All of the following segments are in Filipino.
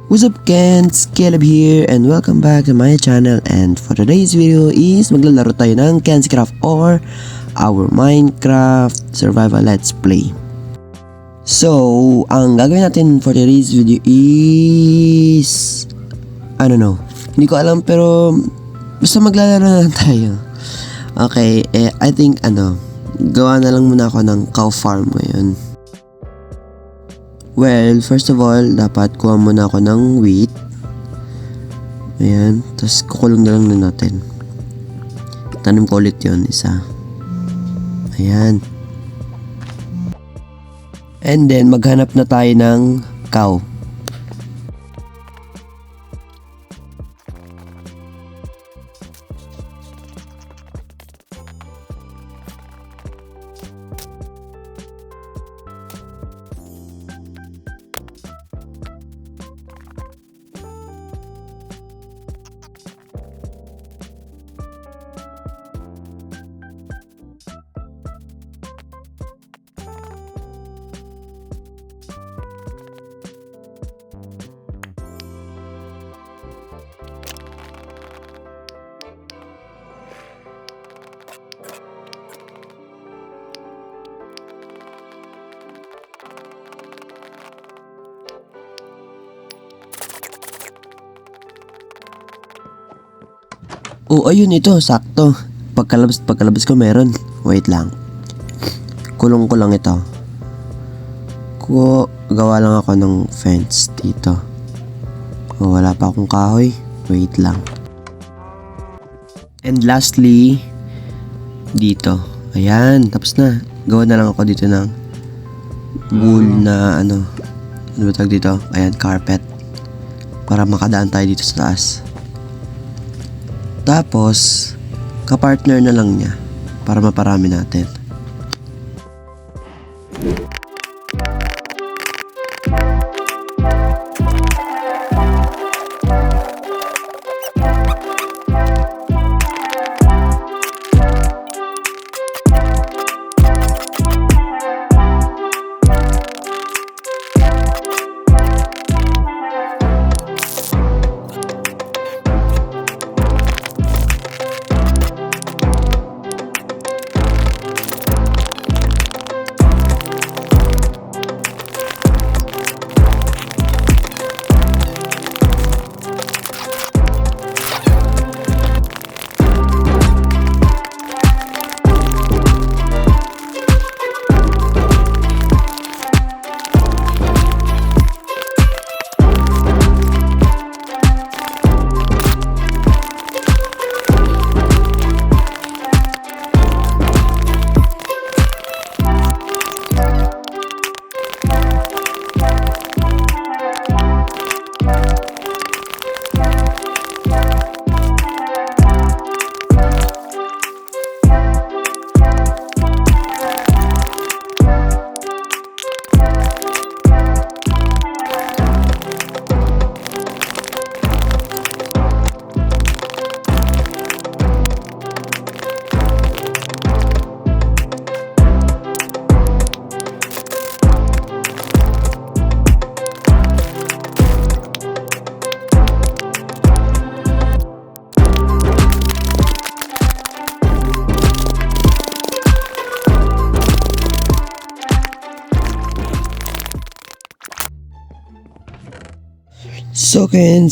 What's up Kens? Caleb here and welcome back to my channel, and for today's video is maglalaro tayo ng Ken's Craft or our Minecraft Survival Let's Play. So, ang gagawin natin for today's video is I don't know, hindi ko alam pero basta maglalaro na lang tayo. Okay, I think gawa na lang muna ako ng cow farm ngayon. Well, first of all, dapat kuha muna ako ng wheat. Ayan, tapos kukulong na lang na natin. Tanim ko ulit yun, isa. Ayan. And then, maghanap na tayo ng cow. Oh, ayun, ito, sakto. Pagkalabas ko meron. Wait lang. Kulong ko lang ito. Gawa lang ako ng fence dito. Oh, wala pa akong kahoy. Wait lang. And lastly, dito. Ayan, tapos na. Gawa na lang ako dito ng wool na ano ba tawag dito? Ayan, carpet. Para makadaan tayo dito sa taas. Tapos, kapartner na lang niya para maparami natin.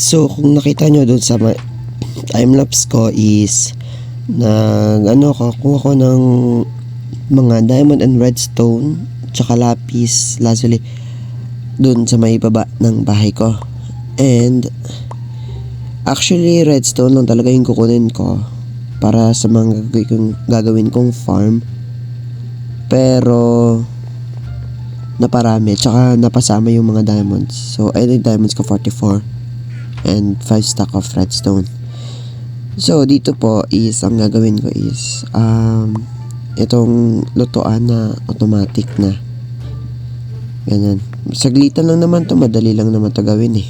So kung nakita nyo dun sa timelapse ko is kuha ko ng mga diamond and redstone tsaka lapis lazuli dun sa may baba ng bahay ko. And actually redstone lang talaga yung kukunin ko para sa mga gagawin kong farm, pero naparami, tsaka napasama yung mga diamonds. So, I think diamonds ko 44 and 5 stack of redstone. So, dito po is, ang gagawin ko is itong lutuan na automatic na ganyan. Saglitan lang naman to, madali lang naman to gawin eh.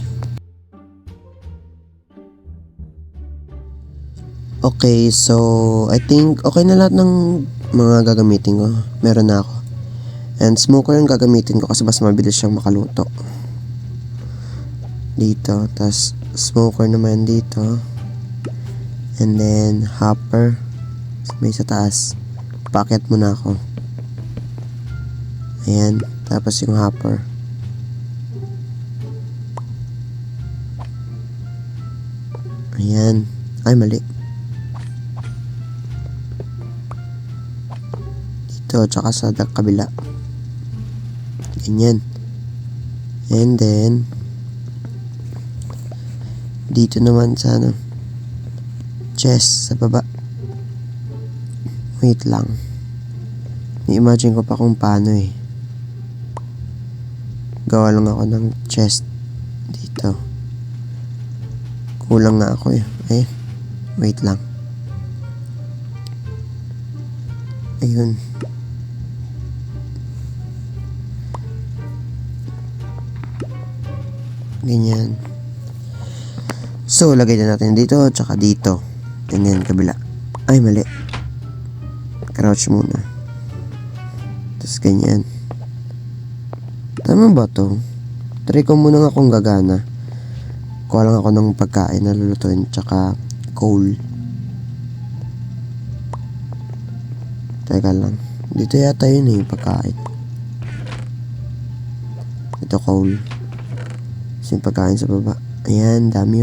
Okay, so I think okay na lahat ng mga gagamitin ko. Meron na ako. And smoker yung gagamitin ko kasi mas mabilis siyang makaluto. dito, tas smoker naman dito, and then hopper may sa taas. Paakyat muna ako. Ayan, tapos yung hopper. Ayan, ay mali. Dito, tsaka sa kabila. Ganyan. And then dito naman sa chest sa baba. Wait lang, i-imagine ko pa kung paano gawa lang ako ng chest dito. Kulang nga ako wait lang. Ayun. Ganyan. So, lagay na natin dito, tsaka dito. Ganyan, kabila. Ay, mali. Crouch muna. Tapos ganyan. Tama ba to? Try ko muna nga kung gagana. Kuha lang ako ng pagkain na lulutuin, tsaka coal. Teka lang. Dito yata yun yung pagkain. Ito coal. Yung pagkain sa baba. Ayan, dami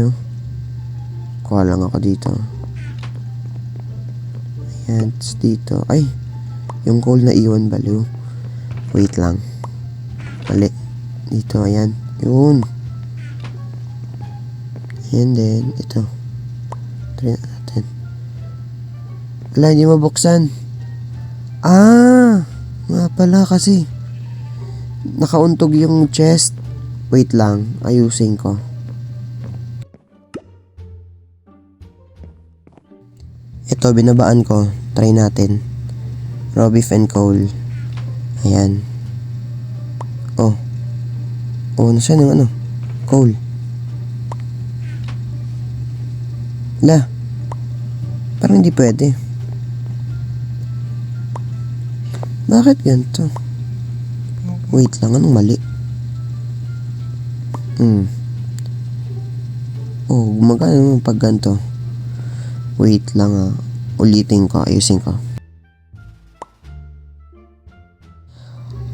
Kuha lang ako dito. Ayan, dito. Ay, yung coal na iwan baliw. Wait lang. Mali. Dito, ayan. Yun. And then, ito. Try natin. Wala, hindi mabuksan. Nga pala kasi nakauntog yung chest. Wait lang, ayusin ko. Ito, binabaan ko. Try natin. Raw beef and coal. Ayan. Nasaan yung coal. Parang hindi pwede. Bakit ganito? Wait lang, anong mali? Gumagana naman pag ganito. Wait lang ulitin ko, ayusin ko.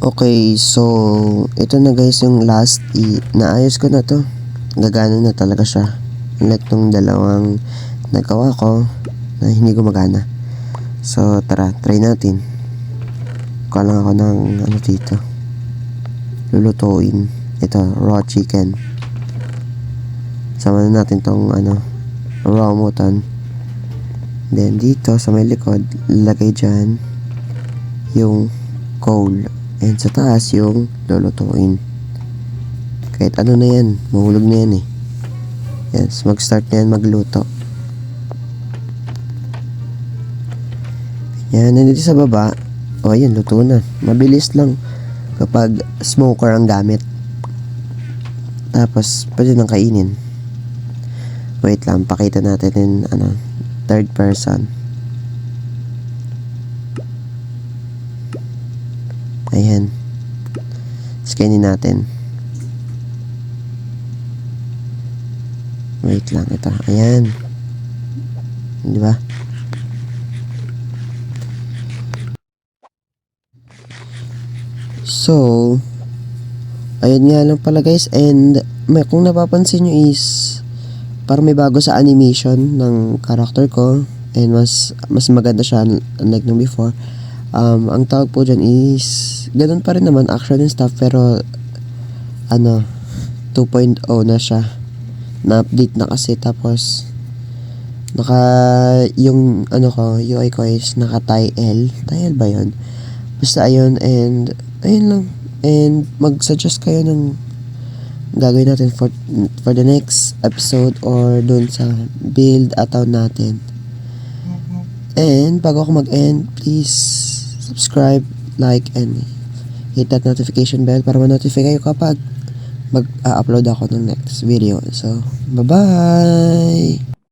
Okay, so ito na guys yung last. Naayos ko na to. Gagana na talaga siya. Unlike nung dalawang nagawa ko na hindi gumagana. So tara, try natin. Kuha lang ako ng dito. Lulutuin. Ito, raw chicken. Sama na natin tong raw mutton. Then dito sa may likod, lagay dyan yung coal. And sa taas yung lulutuin. Kahit ano na yan, mahulog na yan Yes, mag-start na yan magluto. Yan, nandito sa baba. Ayan, luto na. Mabilis lang kapag smoker ang gamit. Tapos, pwede nang kainin. Wait lang, pakita natin in third person. Ayan. Scanin natin. Wait lang, ito. Ayan. Di ba? So, ayun nga lang pala guys. And kung napapansin nyo is parang may bago sa animation ng character ko. And mas maganda siya unlike nung before. Ang tawag po dyan is ganun pa rin naman, action and stuff, pero 2.0 na siya. Na-update na kasi, tapos yung UI ko is naka-tile ba yun? Basta ayun, and ayun lang. And mag-suggest kayo ng gagawin natin for the next episode or dun sa build ataw natin. And bago ako mag-end, please subscribe, like, and hit that notification bell para ma-notify kayo kapag mag-upload ako ng next video. So, bye-bye!